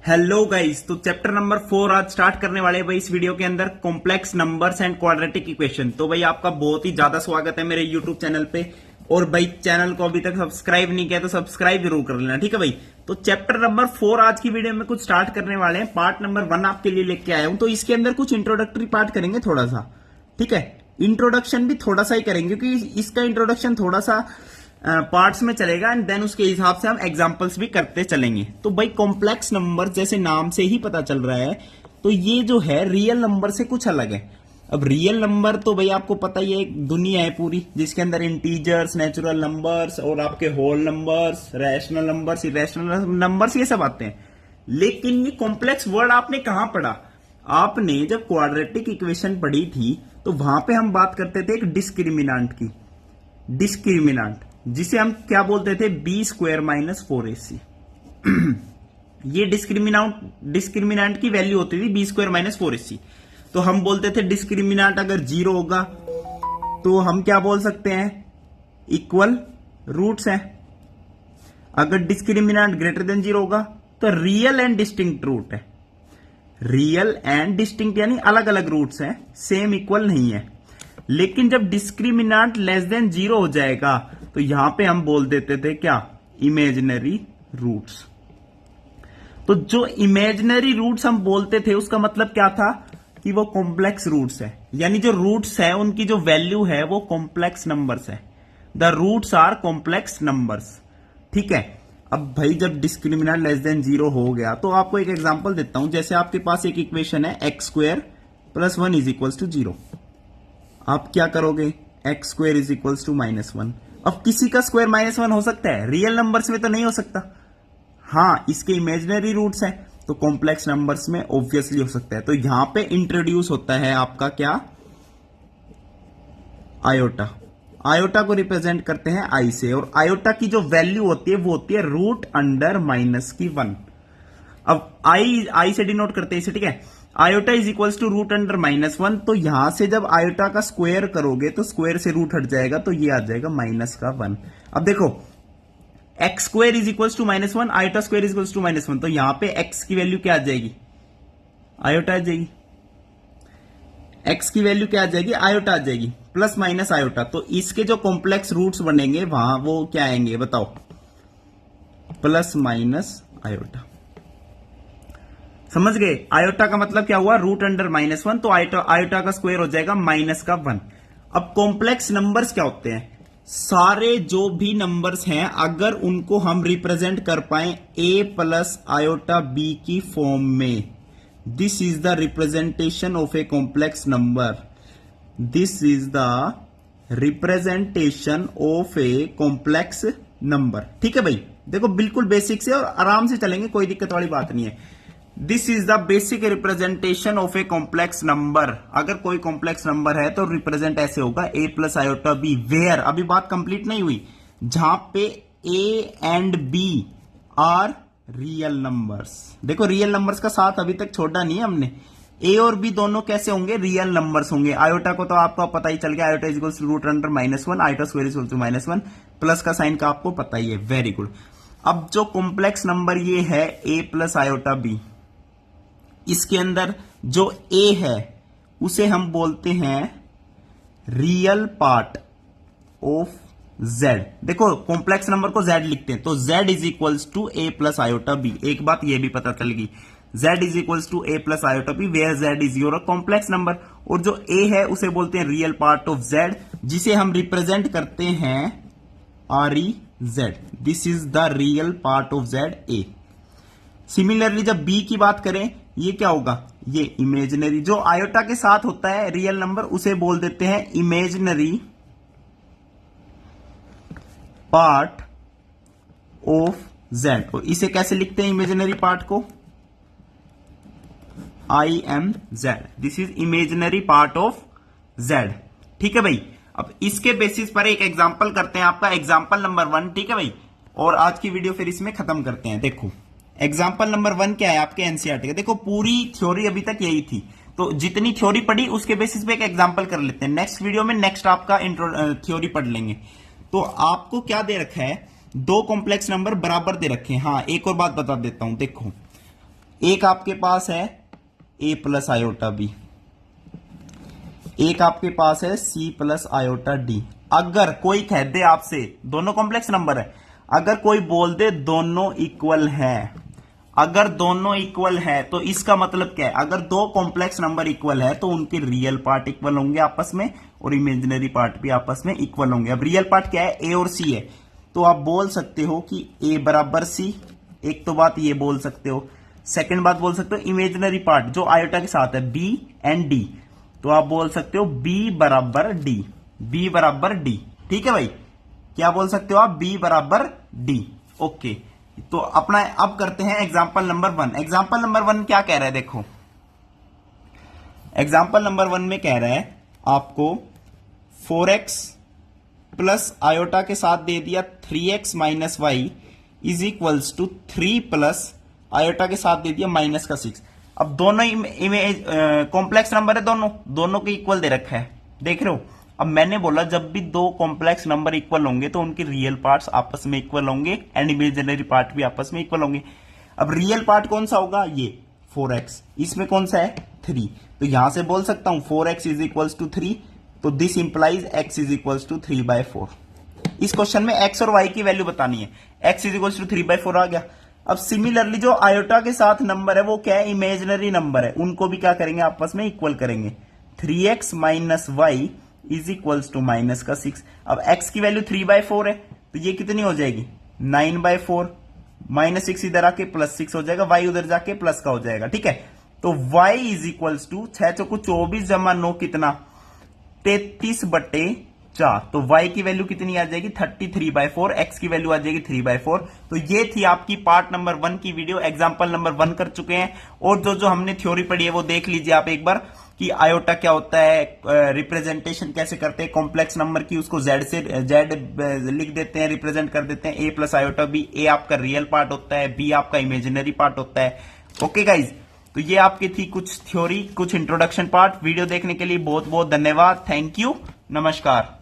Hello guys, तो chapter number 4 आज start करने वाले हैं भाई इस वीडियो के अंदर, complex numbers and quadratic equation. तो भाई आपका बहुत ही ज्यादा स्वागत है मेरे यूट्यूब चैनल पे। और भाई चैनल को अभी तक सब्सक्राइब नहीं किया तो सब्सक्राइब जरूर कर लेना, ठीक है भाई। तो चैप्टर नंबर 4 आज की वीडियो में कुछ स्टार्ट करने वाले हैं। पार्ट नंबर 1 आपके लिए लेके आया हूं। तो इसके अंदर कुछ इंट्रोडक्टरी पार्ट करेंगे थोड़ा सा, ठीक है। इंट्रोडक्शन भी थोड़ा सा ही करेंगे क्योंकि इसका इंट्रोडक्शन थोड़ा सा पार्ट्स में चलेगा एंड देन उसके हिसाब से हम एग्जांपल्स भी करते चलेंगे। तो भाई कॉम्प्लेक्स नंबर जैसे नाम से ही पता चल रहा है, तो ये जो है रियल नंबर से कुछ अलग है। अब रियल नंबर तो भाई आपको पता ही है, एक दुनिया है पूरी जिसके अंदर इंटीजर्स, नेचुरल नंबर्स और आपके whole numbers, rational numbers, irrational numbers, ये सब आते हैं। लेकिन ये कॉम्प्लेक्स वर्ड आपने कहां पढ़ा? आपने जब क्वाड्रेटिक इक्वेशन पढ़ी थी तो वहां पे हम बात करते थे एक डिस्क्रिमिनांट की, डिस्क्रिमिनांट, जिसे हम क्या बोलते थे, बी स्क्वायर माइनस 4ac। ये डिस्क्रिमिनांट की वैल्यू होती थी बी स्क्वायर माइनस 4ac। तो हम बोलते थे डिस्क्रिमिनांट अगर 0 होगा तो हम क्या बोल सकते हैं, इक्वल रूट्स हैं। अगर डिस्क्रिमिनांट ग्रेटर देन 0 होगा तो रियल एंड डिस्टिंक्ट रूट है। रियल एंड डिस्टिंक्ट यानी अलग अलग रूट्स हैं, सेम इक्वल नहीं है। लेकिन जब डिस्क्रिमिनांट लेस देन 0 हो जाएगा तो यहां पे हम बोल देते थे क्या, इमेजिनरी रूट्स। तो जो इमेजिनरी रूट्स हम बोलते थे उसका मतलब क्या था कि वो कॉम्प्लेक्स रूट्स है, यानी जो रूट्स है उनकी जो वैल्यू है वो कॉम्प्लेक्स नंबर्स है। The roots are complex numbers, ठीक है। अब भाई जब डिस्क्रिमिनांट लेस देन 0 हो गया तो आपको एक एग्जांपल देता हूं। जैसे आपके पास एक इक्वेशन है x square plus 1 is equals to 0। आप क्या करोगे, x square is equals to -1। अब किसी का स्क्वायर -1 हो सकता है, रियल नंबर्स में तो नहीं हो सकता। हाँ, इसके इमेजिनरी रूट्स हैं तो कॉम्प्लेक्स नंबर्स में ऑब्वियसली हो सकता है। तो यहां पे इंट्रोड्यूस होता है आपका क्या, आयोटा। आयोटा को रिप्रेजेंट करते हैं आई से, और आयोटा की जो वैल्यू होती है वो होती है रूट अंडर -1। अब आई से डिनोट करते हैं इसे, ठीक है। Iota is equals to root under -1। तो यहां से जब आयोटा का स्क्वायर करोगे तो स्क्वायर से रूट हट जाएगा तो ये आ जाएगा -1। अब देखो, x square is equals to -1, iota square is equals to -1। तो यहां पे एक्स की वैल्यू क्या आ जाएगी, आयोटा आ जाएगी। एक्स की वैल्यू क्या आ जाएगी, आयोटा आ जाएगी, प्लस माइनस आयोटा। तो इसके जो कॉम्प्लेक्स रूट्स बनेंगे वहां वो क्या आएंगे बताओ, प्लस माइनस आयोटा। समझ गए? आयोटा का मतलब क्या हुआ, रूट अंडर -1। तो आयोटा का स्क्वायर हो जाएगा -1। अब कॉम्प्लेक्स नंबर्स क्या होते हैं, सारे जो भी नंबर्स हैं अगर उनको हम रिप्रेजेंट कर पाए a प्लस आयोटा b की फॉर्म में, this is the representation of a complex number. This is the representation of a complex number, ठीक है भाई। देखो बिल्कुल बेसिक से और आराम से चलेंगे, कोई दिक्कत वाली बात नहीं है। This is the basic representation of a complex number. अगर कोई कॉम्प्लेक्स नंबर है तो रिप्रेजेंट ऐसे होगा, a plus iota b, where, अभी बात कंप्लीट नहीं हुई, जहां पे a and b are real numbers. देखो रियल नंबर्स का साथ अभी तक छोड़ा नहीं है हमने। a और b दोनों कैसे होंगे, रियल नंबर्स होंगे। आयोटा को तो आपको पता ही चल गया, iota is equals to root under -1, iota square is equals to -1, plus का साइन का आपको पता ही है, वेरी गुड। अब जो कॉम्प्लेक्स नंबर ये है a प्लस आयोटा b, इसके अंदर जो a है उसे हम बोलते हैं रियल पार्ट ऑफ z। देखो कॉम्प्लेक्स नंबर को z लिखते हैं तो z is equals to a plus iota b। एक बात ये भी पता चल गई, z is equals to a plus iota b, where z is your complex number. और जो a है उसे बोलते हैं रियल पार्ट ऑफ z, जिसे हम रिप्रेजेंट करते हैं REZ। This is the real part of z, a। Similarly जब b की बात करें, ये क्या होगा, ये इमेजिनरी, जो आयोटा के साथ होता है रियल नंबर उसे बोल देते हैं इमेजिनरी पार्ट ऑफ z। और इसे कैसे लिखते हैं इमेजिनरी पार्ट को, IMZ। This is imaginary part of z, ठीक है भाई। अब इसके बेसिस पर एक एग्जांपल करते हैं, आपका एग्जांपल नंबर 1, ठीक है भाई। और आज की वीडियो फिर इसमें खत्म करते हैं। देखो एग्जाम्पल नंबर 1 क्या है आपके एनसीईआरटी का। देखो पूरी थ्योरी अभी तक यही थी, तो जितनी थ्योरी पढ़ी उसके बेसिस पे एक एग्जाम्पल कर लेते हैं। नेक्स्ट वीडियो में नेक्स्ट आपका थ्योरी पढ़ लेंगे। तो आपको क्या दे रखा है, दो कॉम्प्लेक्स नंबर बराबर दे रखे हैं। हाँ, एक और बात बता देता हूं, देखो एक आपके पास है a प्लस आयोटा b, एक आपके पास है c प्लस आयोटा d। अगर कोई कह दे आपसे दोनों कॉम्प्लेक्स नंबर है, अगर कोई बोल दे दोनों इक्वल है, अगर दोनों इक्वल है तो इसका मतलब क्या है, अगर दो कॉम्प्लेक्स नंबर इक्वल है तो उनके रियल पार्ट इक्वल होंगे आपस में और इमेजिनरी पार्ट भी आपस में इक्वल होंगे। अब रियल पार्ट क्या है, ए और सी है, तो आप बोल सकते हो कि ए बराबर सी, एक तो बात ये बोल सकते हो। सेकंड बात बोल सकते हो इमेजिनरी पार्ट जो आयोटा के साथ है बी एंड डी, तो आप बोल सकते हो बी बराबर डी, बी बराबर डी। ठीक है भाई, क्या बोल सकते हो आप, बी बराबर डी। ओके, तो अपना अब करते हैं एग्जांपल नंबर 1। एग्जांपल नंबर 1 क्या कह रहा है, देखो एग्जांपल नंबर 1 में कह रहा है आपको 4x प्लस आयोटा के साथ दे दिया 3x minus y is equals to 3 plus iota के साथ दे दिया माइनस का 6। अब दोनों इमेज कॉम्प्लेक्स नंबर है, दोनों के इक्वल दे रखा है, देख रहे हो। अब मैंने बोला जब भी दो कॉम्प्लेक्स नंबर इक्वल होंगे तो उनके रियल पार्ट्स आपस में इक्वल होंगे एंड इमेजिनरी पार्ट भी आपस में इक्वल होंगे। अब रियल पार्ट कौन सा होगा, ये 4x, इसमें कौन सा है 3, तो यहां से बोल सकता हूं 4x इज इक्वल्स टू 3, तो this implies x is equals to 3/4। इस क्वेश्चन में x और y की वैल्यू बतानी है, x इज इक्वल्स टू 3/4 आ गया। अब सिमिलरली जो आयोटा के साथ नंबर है वो क्या है, इमेजिनरी नंबर है, उनको भी क्या करेंगे, आपस में इक्वल करेंगे। 3x minus y is equals to minus का 6। अब x की वैल्यू 3/4 है, तो ये कितनी हो जाएगी 9/4, माइनस 6 इधर आके प्लस 6 हो जाएगा, y उधर जाके प्लस का हो जाएगा। ठीक है, तो y इज इक्वल्स टू 6 चौको 24 जमा 9 कितना 33/4, तो y की वैल्यू कितनी आ जाएगी 33/4, x की वैल्यू आ जाएगी 3/4। तो ये थी आपकी पार्ट नंबर 1 की वीडियो, एग्जांपल नंबर 1 कर चुके हैं। और जो हमने थ्योरी पढ़ी है वो देख लीजिए आप एक बार कि आयोटा क्या होता है, रिप्रेजेंटेशन कैसे करते हैं कॉम्प्लेक्स नंबर की, उसको z से z लिख देते हैं, रिप्रेजेंट कर देते हैं a plus iota b। a आपका रियल पार्ट होता है, b आपका इमेजिनरी पार्ट होता है। ओके गाइज, तो ये आपकी थी कुछ थ्योरी, कुछ इंट्रोडक्शन पार्ट। वीडियो देखने के लिए बहुत बहुत धन्यवाद, थैंक यू, नमस्कार।